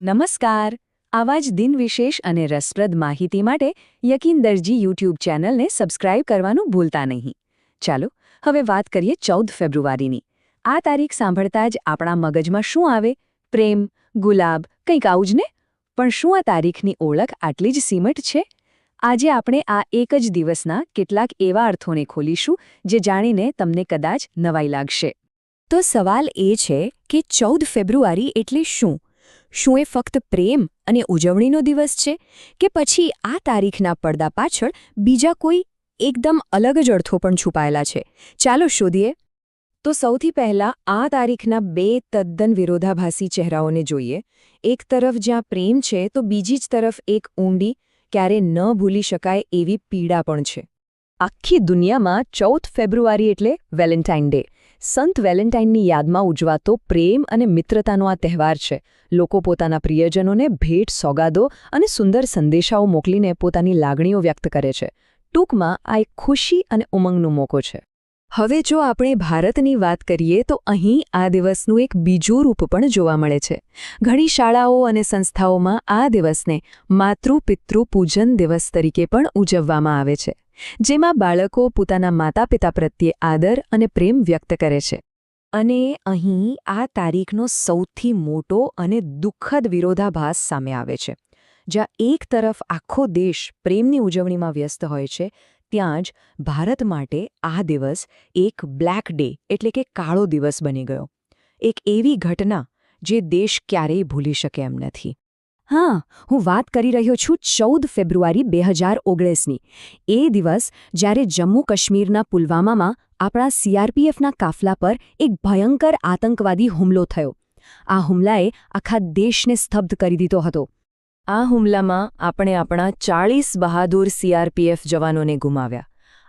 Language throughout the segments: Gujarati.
નમસ્કાર. આવા જ દિનવિશેષ અને રસપ્રદ માહિતી માટે યકીન દરજી યુટ્યુબ ચેનલને સબસ્ક્રાઇબ કરવાનું ભૂલતા નહીં. ચાલો હવે વાત કરીએ 14 ફેબ્રુઆરીની. આ તારીખ સાંભળતા જ આપણા મગજમાં શું આવે? પ્રેમ, ગુલાબ, કંઈક આવું જ ને? પણ શું આ તારીખની ઓળખ આટલી જ સીમટ છે? આજે આપણે આ એક જ દિવસના કેટલાક એવા અર્થોને ખોલીશું જે જાણીને તમને કદાચ નવાઈ લાગશે. તો સવાલ એ છે કે 14 ફેબ્રુઆરી એટલે શું? શું એ ફક્ત પ્રેમ અને ઉજવણીનો દિવસ છે કે પછી આ તારીખના પડદા પાછળ બીજા કોઈ એકદમ અલગ જ અર્થો પણ છુપાયેલા છે? ચાલો શોધીએ. તો સૌથી પહેલાં આ તારીખના બે તદ્દન વિરોધાભાસી ચહેરાઓને જોઈએ. એક તરફ જ્યાં પ્રેમ છે તો બીજી જ તરફ એક ઊંડી, ક્યારે ન ભૂલી શકાય એવી પીડા પણ છે. આખી દુનિયામાં 14 ફેબ્રુઆરી એટલે વેલેન્ટાઇન ડે. સંત વેલેન્ટાઇનની યાદમાં ઉજવાતો પ્રેમ અને મિત્રતાનો આ તહેવાર છે. લોકો પોતાના પ્રિયજનોને ભેટ, સોગાદો અને સુંદર સંદેશાઓ મોકલીને પોતાની લાગણીઓ વ્યક્ત કરે છે. ટૂંકમાં આ એક ખુશી અને ઉમંગનો મોકો છે. હવે જો આપણે ભારતની વાત કરીએ તો અહીં આ દિવસનું એક બીજું રૂપ પણ જોવા મળે છે. ઘણી શાળાઓ અને સંસ્થાઓમાં આ દિવસને માતૃ-પિતૃ પૂજન દિવસ તરીકે પણ ઉજવવામાં આવે છે, જેમાં બાળકો પોતાના માતા-પિતા પ્રત્યે આદર અને પ્રેમ વ્યક્ત કરે છે. અને અહીં આ તારીખનો સૌથી મોટો અને દુઃખદ વિરોધાભાસ સામે આવે છે. જ્યાં એક તરફ આખો દેશ પ્રેમની ઉજવણીમાં વ્યસ્ત હોય છે, ત્યાં જ ભારત માટે આ દિવસ એક બ્લેક ડે એટલે કે કાળો દિવસ બની ગયો. એક એવી ઘટના જે દેશ ક્યારેય ભૂલી શકે એમ નથી. હા, હું વાત કરી રહ્યો છું 14 ફેબ્રુઆરી 2019ની. એ દિવસ જ્યારે જમ્મુ કાશ્મીરના પુલવામામાં આપણા CRPFના કાફલા પર એક ભયંકર આતંકવાદી હુમલો થયો. આ હુમલાએ આખા દેશને સ્તબ્ધ કરી દીધો હતો. આ હુમલામાં આપણે આપણા 40 બહાદુર CRPF જવાનોને ગુમાવ્યા.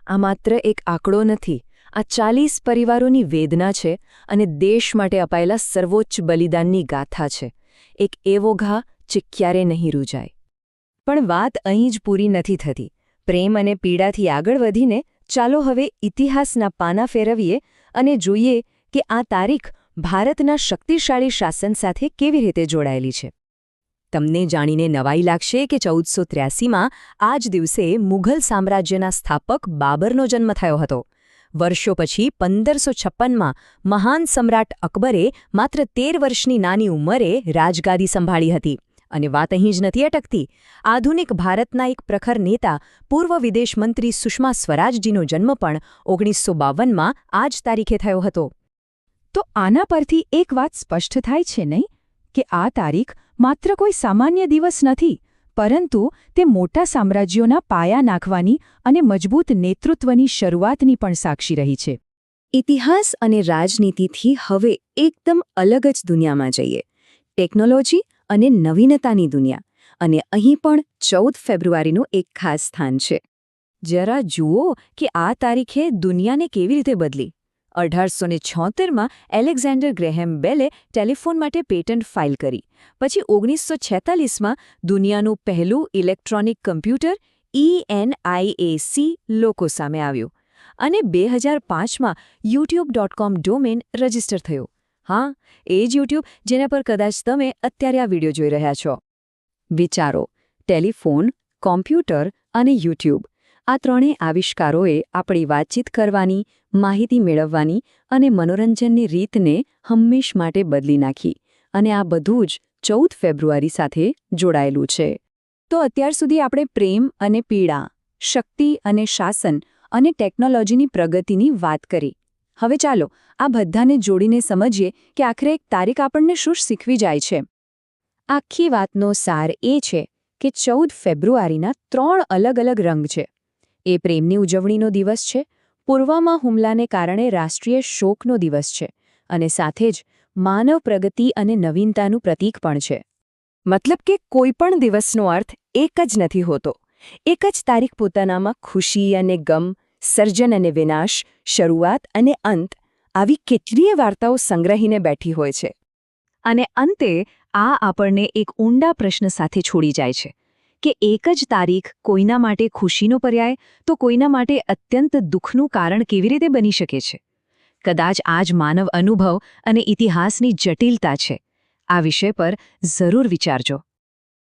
આ માત્ર એક આંકડો નથી, આ 40 પરિવારોની વેદના છે અને દેશ માટે અપાયેલા સર્વોચ્ચ બલિદાનની ગાથા છે. એક એવો ઘા જે ક્યારે નહીં રૂજાય. પણ વાત અહીં જ પૂરી નથી થતી. પ્રેમ અને પીડાથી આગળ વધીને ચાલો હવે ઇતિહાસના પાના ફેરવીએ અને જોઈએ કે આ તારીખ ભારતના શક્તિશાળી શાસન સાથે કેવી રીતે જોડાયેલી છે. તમને જાણીને નવાઈ લાગશે કે 1483માં આ જ દિવસે મુઘલ સામ્રાજ્યના સ્થાપક બાબરનો જન્મ થયો હતો. વર્ષો પછી 1556માં મહાન સમ્રાટ અકબરે માત્ર 13 વર્ષની નાની ઉંમરે રાજગાદી સંભાળી હતી. અને વાત અહીં જ નથી અટકતી. આધુનિક ભારતના એક પ્રખર નેતા, પૂર્વ વિદેશ મંત્રી સુષ્મા સ્વરાજજીનો જન્મ પણ 1952માં આ જ તારીખે થયો હતો. તો આના પરથી એક વાત સ્પષ્ટ થાય છે નહીં કે આ તારીખ માત્ર કોઈ સામાન્ય દિવસ નથી, પરંતુ તે મોટા સામ્રાજ્યોના પાયા નાખવાની અને મજબૂત નેતૃત્વની શરૂઆતની પણ સાક્ષી રહી છે. ઇતિહાસ અને રાજનીતિથી હવે એકદમ અલગ જ દુનિયામાં જઈએ. ટેકનોલોજી અને નવીનતાની દુનિયા. અને અહીં પણ 14 ફેબ્રુઆરીનું એક ખાસ સ્થાન છે. જરા જુઓ કે આ તારીખે દુનિયાને કેવી રીતે બદલી. 1876માં એલેક્ઝાન્ડર ગ્રેહેમ બેલે ટેલિફોન માટે પેટન્ટ ફાઇલ કરી. પછી 1946માં દુનિયાનું પહેલું ઇલેક્ટ્રોનિક કમ્પ્યુટર ENIAC લોકો સામે આવ્યું. અને 2005માં YouTube.com ડોમેન રજિસ્ટર થયો. હા, એ જ YouTube જેના પર કદાચ તમે અત્યારે આ વિડિયો જોઈ રહ્યા છો. વિચારો, ટેલિફોન, કોમ્પ્યુટર અને YouTube. આ ત્રણેય આવિષ્કારોએ આપણી વાતચીત કરવાની, માહિતી મેળવવાની અને મનોરંજનની રીતને હંમેશ માટે બદલી નાખી. અને આ બધું જ 14 ફેબ્રુઆરી સાથે જોડાયેલું છે. તો અત્યાર સુધી આપણે પ્રેમ અને પીડા, શક્તિ અને શાસન અને ટેકનોલોજીની પ્રગતિની વાત કરી. હવે ચાલો આ બધાને જોડીને સમજીએ કે આખરે એક તારીખ આપણને શું શીખવી જાય છે. આખી વાતનો સાર એ છે કે 14 ફેબ્રુઆરીના 3 અલગ-અલગ રંગ છે. એ પ્રેમની ઉજવણીનો દિવસ છે, પુલવામા હુમલાને કારણે રાષ્ટ્રીય શોકનો દિવસ છે, અને સાથે જ માનવ પ્રગતિ અને નવીનતાનું પ્રતીક પણ છે. મતલબ કે કોઈ પણ દિવસનો અર્થ એક જ નથી હોતો. એક જ તારીખ પોતાનામાં ખુશી અને ગમ, સર્જન અને વિનાશ, શરૂઆત અને અંત આવી કેટલીય વાર્તાઓ સંગ્રહીને બેઠી હોય છે. અને અંતે આ આપણને એક ઊંડા પ્રશ્ન સાથે છોડી જાય છે કે એક જ તારીખ કોઈના માટે ખુશીનો પર્યાય તો કોઈના માટે અત્યંત દુઃખનું કારણ કેવી રીતે બની શકે છે. કદાચ આ જ માનવ અનુભવ અને ઇતિહાસની જટિલતા છે. આ વિષય પર જરૂર વિચારજો.